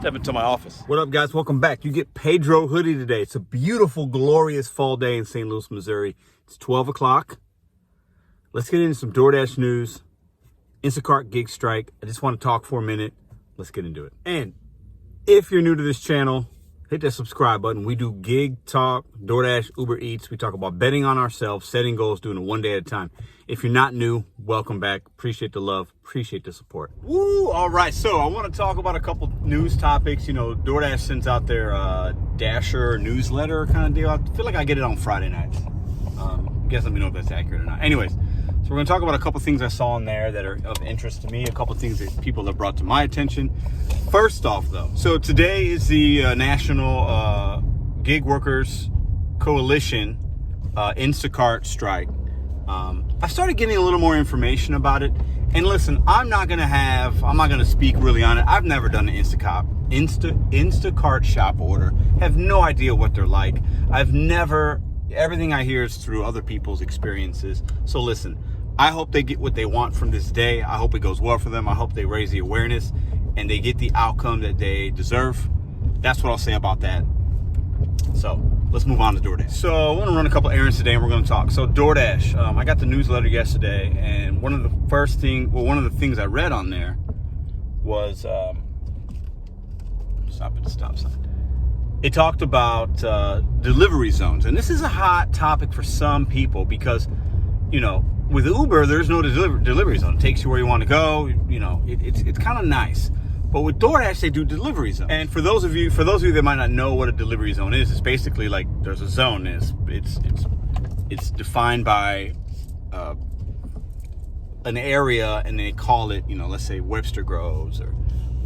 Step into my office. What up, guys? Welcome back. You get Pedro hoodie today. It's a beautiful, glorious fall day in St. Louis, Missouri. It's 12 o'clock. Let's get into some DoorDash news. Instacart gig strike. I just want to talk for a minute. Let's get into it. And if you're new to this channel, hit that subscribe button. We do gig talk, DoorDash, Uber Eats. We talk about betting on ourselves, setting goals, doing it one day at a time. If you're not new, welcome back. Appreciate the love. Appreciate the support. Woo! All right, so I want to talk about a couple news topics. You know, DoorDash sends out their Dasher newsletter kind of deal. I feel like I get it on Friday nights. Guess let me know if that's accurate or not. Anyways, so we're going to talk about a couple things I saw in there that are of interest to me, a couple things that people have brought to my attention. First off, though, so today is the National Gig Workers Coalition Instacart Strike. I started getting a little more information about it. And listen, I'm not going to speak really on it. I've never done an Instacart shop order. Have no idea what they're like. Everything I hear is through other people's experiences. So listen, I hope they get what they want from this day. I hope it goes well for them. I hope they raise the awareness and they get the outcome that they deserve. That's what I'll say about that. So let's move on to DoorDash. So I want to run a couple errands today and we're going to talk. So DoorDash, I got the newsletter yesterday, and one of the things I read on there was, stop at the stop sign. It talked about delivery zones. And this is a hot topic for some people because, you know, with Uber, there's no delivery zone. It takes you where you want to go. You know, it's kind of nice. But with DoorDash, they do delivery zones. And for those of you that might not know what a delivery zone is, it's basically like there's a zone. It's defined by an area, and they call it, you know, let's say Webster Groves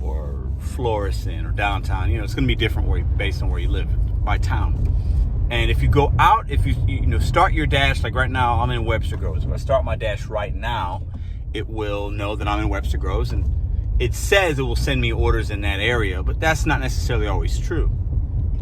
or Florissant or downtown. You know, it's going to be different based on where you live by town. And if you go out, if you start your dash, like right now, I'm in Webster Groves. If I start my dash right now, it will know that I'm in Webster Groves, and it says it will send me orders in that area, but that's not necessarily always true.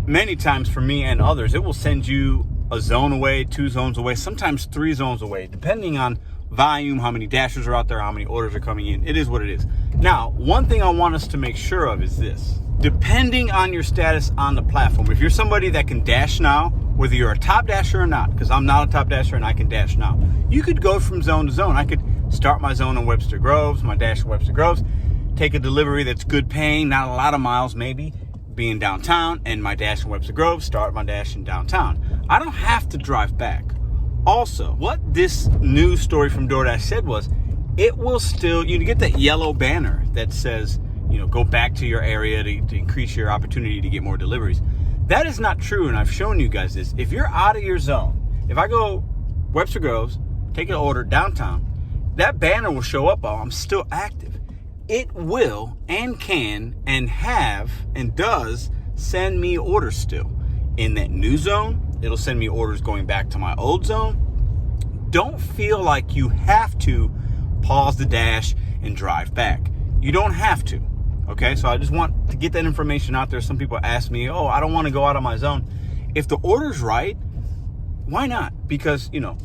Many times for me and others, it will send you a zone away, 2 zones away, sometimes 3 zones away, depending on volume, how many dashers are out there, how many orders are coming in. It is what it is. Now, one thing I want us to make sure of is this. Depending on your status on the platform, if you're somebody that can dash now, whether you're a top dasher or not, because I'm not a top dasher and I can dash now, you could go from zone to zone. I could start my zone in Webster Groves, my dash in Webster Groves, take a delivery that's good paying, not a lot of miles maybe, being downtown, and my dash in Webster Groves, start my dash in downtown. I don't have to drive back. Also, what this news story from DoorDash said was, it will still, you get that yellow banner that says, you know, go back to your area to increase your opportunity to get more deliveries. That is not true, and I've shown you guys this. If you're out of your zone, if I go Webster Groves, take an order downtown, that banner will show up, I'm still active. It will and can and have and does send me orders still. In that new zone, it'll send me orders going back to my old zone. Don't feel like you have to pause the dash and drive back. You don't have to. Okay, so I just want to get that information out there. Some people ask me, oh, I don't want to go out of my zone. If the order's right, why not? Because, you know,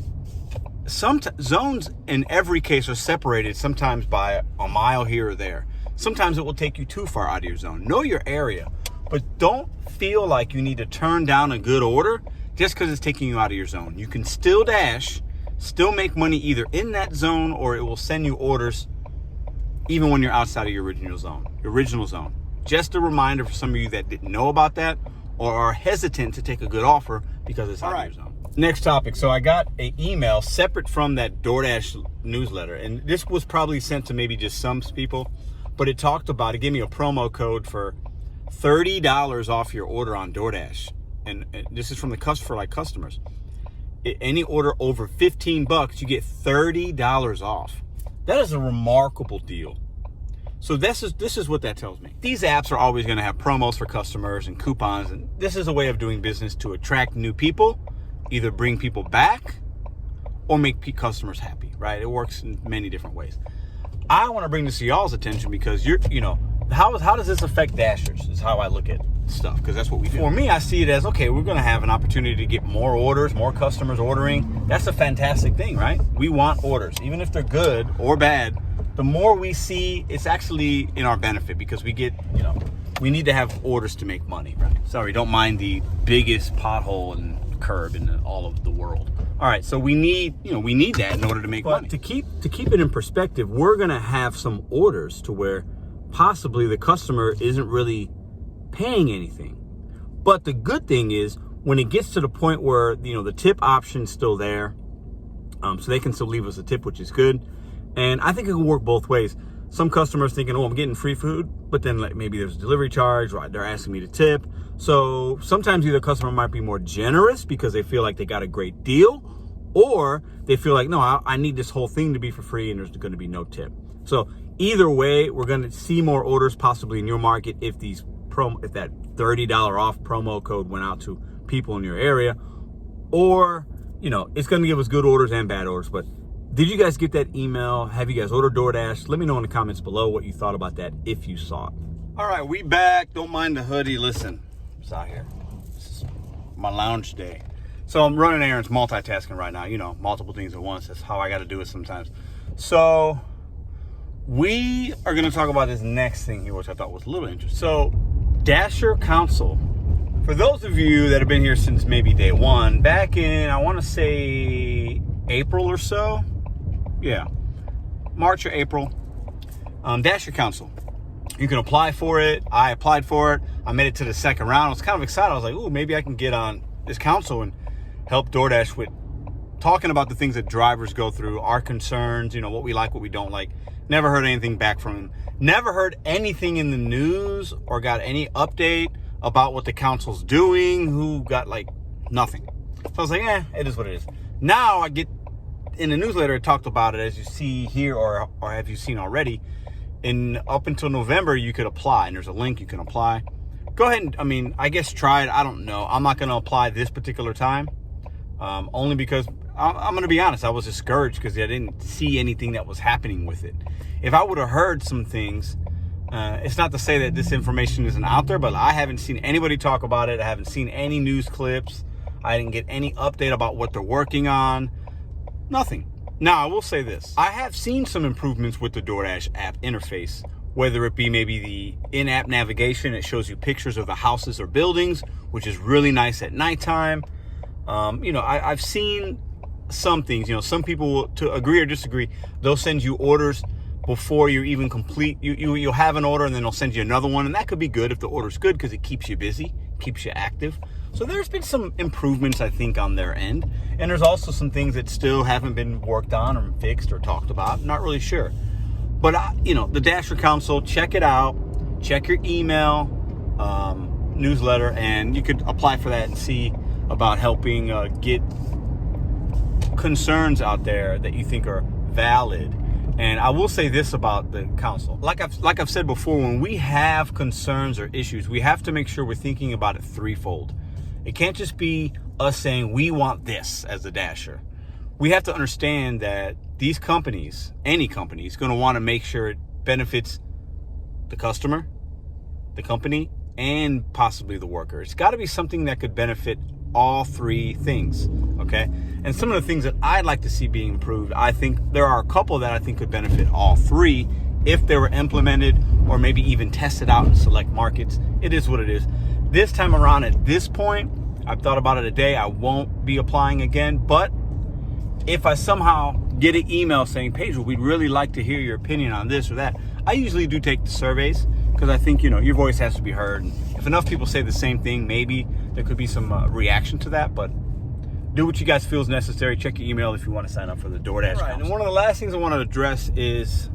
some zones in every case are separated sometimes by a mile here or there. Sometimes it will take you too far out of your zone. Know your area, but don't feel like you need to turn down a good order just because it's taking you out of your zone. You can still dash, still make money either in that zone, or it will send you orders even when you're outside of your original zone. Just a reminder for some of you that didn't know about that or are hesitant to take a good offer because it's out of your zone. Next topic. So I got an email separate from that DoorDash newsletter, and this was probably sent to maybe just some people, but it gave me a promo code for $30 off your order on DoorDash. And this is from the customers. Any order over $15, you get $30 off. That is a remarkable deal. So this is what that tells me. These apps are always going to have promos for customers and coupons, and this is a way of doing business to attract new people, either bring people back or make customers happy, right? It works in many different ways. I want to bring this to y'all's attention because how does this affect dashers is how I look at stuff, because that's what we do. For me, I see it as, okay, we're going to have an opportunity to get more orders, more customers ordering. That's a fantastic thing, right? We want orders, even if they're good or bad. The more we see, it's actually in our benefit because we get, we need to have orders to make money, right? Sorry, don't mind the biggest pothole and curb in all of the world. All right, so we need that in order to make money. To keep it in perspective, we're gonna have some orders to where possibly the customer isn't really paying anything. But the good thing is when it gets to the point where the tip option's still there, so they can still leave us a tip, which is good. And I think it can work both ways. Some customers thinking, oh, I'm getting free food, but then like maybe there's a delivery charge, right? They're asking me to tip. So sometimes either customer might be more generous because they feel like they got a great deal, or they feel like, no, I need this whole thing to be for free and there's going to be no tip. So either way, we're going to see more orders possibly in your market if that $30 off promo code went out to people in your area, or it's going to give us good orders and bad orders. But did you guys get that email? Have you guys ordered DoorDash? Let me know in the comments below what you thought about that if you saw it. All right, we back. Don't mind the hoodie. Listen, it's out here. This is my lounge day. So I'm running errands, multitasking right now. Multiple things at once. That's how I got to do it sometimes. So we are going to talk about this next thing here, which I thought was a little interesting. So Dasher Counsel. For those of you that have been here since maybe day one, back in, I want to say April or so. Yeah, March or April. Dasher Counsel. You can apply for it. I applied for it. I made it to the second round. I was kind of excited. I was like, ooh, maybe I can get on this council and help DoorDash with talking about the things that drivers go through, our concerns, what we like, what we don't like. Never heard anything back from him. Never heard anything in the news or got any update about what the council's doing, who got nothing. So I was like, it is what it is. Now I get in the newsletter, it talked about it, as you see here, or have you seen already. Up until November, you could apply, and there's a link you can apply. Go ahead and, I guess try it. I don't know. I'm not going to apply this particular time, only because I'm going to be honest. I was discouraged because I didn't see anything that was happening with it. If I would have heard some things, it's not to say that this information isn't out there, but I haven't seen anybody talk about it. I haven't seen any news clips. I didn't get any update about what they're working on. Nothing. Now, I will say this. I have seen some improvements with the DoorDash app interface, whether it be maybe the in-app navigation. It shows you pictures of the houses or buildings, which is really nice at nighttime. I've seen some things. Some people will, to agree or disagree, they'll send you orders before you even complete. You'll have an order and then they'll send you another one, and that could be good if the order's good because it keeps you busy, keeps you active. So there's been some improvements, I think, on their end, and there's also some things that still haven't been worked on or fixed or talked about. Not really sure, but the Dasher Counsel, check it out. Check your email newsletter, and you could apply for that and see about helping get concerns out there that you think are valid. And I will say this about the council. Like I've said before, when we have concerns or issues, we have to make sure we're thinking about it threefold. It can't just be us saying we want this as the Dasher. We have to understand that these companies, any company, is going to want to make sure it benefits the customer, the company, and possibly the worker. It's got to be something that could benefit all three things, okay? And some of the things that I'd like to see being improved, I think there are a couple that I think could benefit all three if they were implemented or maybe even tested out in select markets. It is what it is. This time around, at this point, I've thought about it a day. I won't be applying again, but if I somehow get an email saying, Pedro, we'd really like to hear your opinion on this or that, I usually do take the surveys because I think, your voice has to be heard. And if enough people say the same thing, maybe there could be some reaction to that, but do what you guys feel is necessary. Check your email if you want to sign up for the DoorDash Counsel. And one of the last things I want to address is,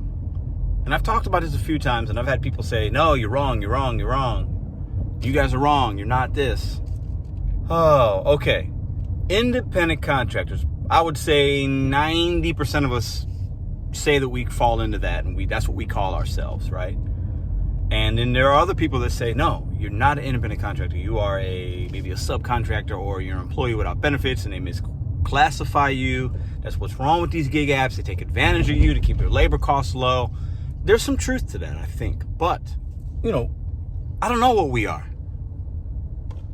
and I've talked about this a few times, and I've had people say, no, you're wrong, you're wrong, you're wrong. You guys are wrong, you're not this. Oh, okay. Independent contractors. I would say 90% of us say that we fall into that, and that's what we call ourselves, right? And then there are other people that say, no, you're not an independent contractor. You are maybe a subcontractor, or you're an employee without benefits, and they misclassify you. That's what's wrong with these gig apps. They take advantage of you to keep their labor costs low. There's some truth to that, I think. But, I don't know what we are.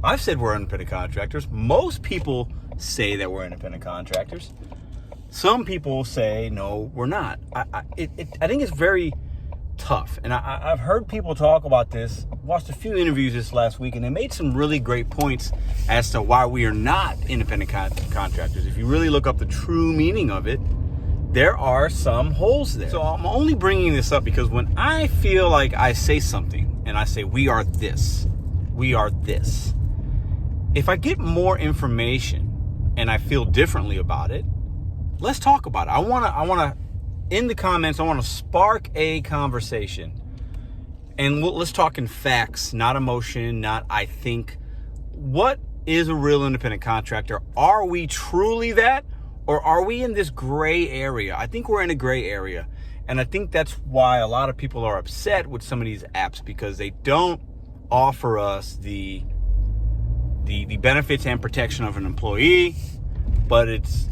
I've said we're independent contractors. Most people say that we're independent contractors. Some people say, no, we're not. I think it's very tough. And I've heard people talk about this. I watched a few interviews this last week, and they made some really great points as to why we are not independent contractors. If you really look up the true meaning of it, there are some holes there. So I'm only bringing this up because when I feel like I say something and I say, we are this, if I get more information and I feel differently about it, let's talk about it. I want to, in the comments, I want to spark a conversation. And let's talk in facts, not emotion, not I think. What is a real independent contractor? Are we truly that? Or are we in this gray area? I think we're in a gray area. And I think that's why a lot of people are upset with some of these apps, because they don't offer us the benefits and protection of an employee, but it's,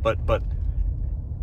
but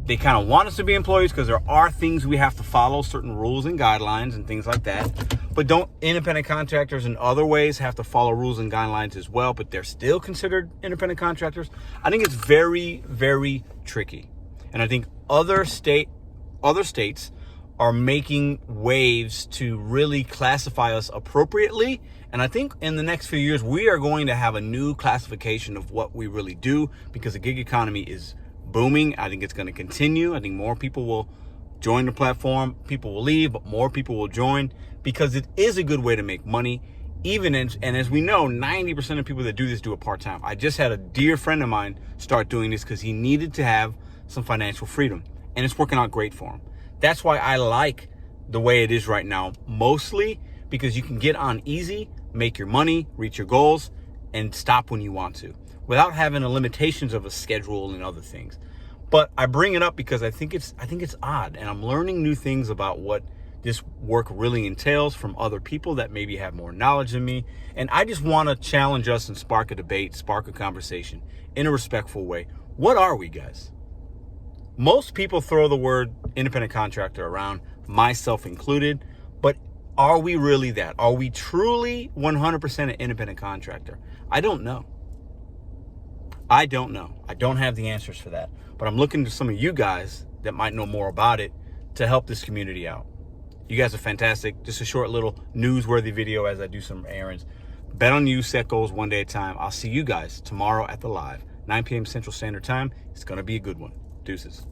they kind of want us to be employees because there are things we have to follow, certain rules and guidelines and things like that. But don't independent contractors in other ways have to follow rules and guidelines as well, but they're still considered independent contractors? I think it's very, very tricky. And I think other states are making waves to really classify us appropriately. And I think in the next few years, we are going to have a new classification of what we really do, because the gig economy is booming. I think it's going to continue. I think more people will join the platform. People will leave, but more people will join, because it is a good way to make money. And as we know, 90% of people that do this do it part-time. I just had a dear friend of mine start doing this because he needed to have some financial freedom, and it's working out great for him. That's why I like the way it is right now, mostly because you can get on easy, make your money, reach your goals, and stop when you want to, without having the limitations of a schedule and other things. But I bring it up because I think it's odd, and I'm learning new things about what this work really entails from other people that maybe have more knowledge than me. And I just want to challenge us and spark a debate, spark a conversation in a respectful way. What are we, guys? Most people throw the word independent contractor around, myself included, but are we really that? Are we truly 100% an independent contractor? I don't know. I don't have the answers for that, but I'm looking to some of you guys that might know more about it to help this community out. You guys are fantastic. Just a short little newsworthy video as I do some errands. Bet on you, set goals one day at a time. I'll see you guys tomorrow at the live, 9 p.m. Central Standard Time. It's going to be a good one. Deuces.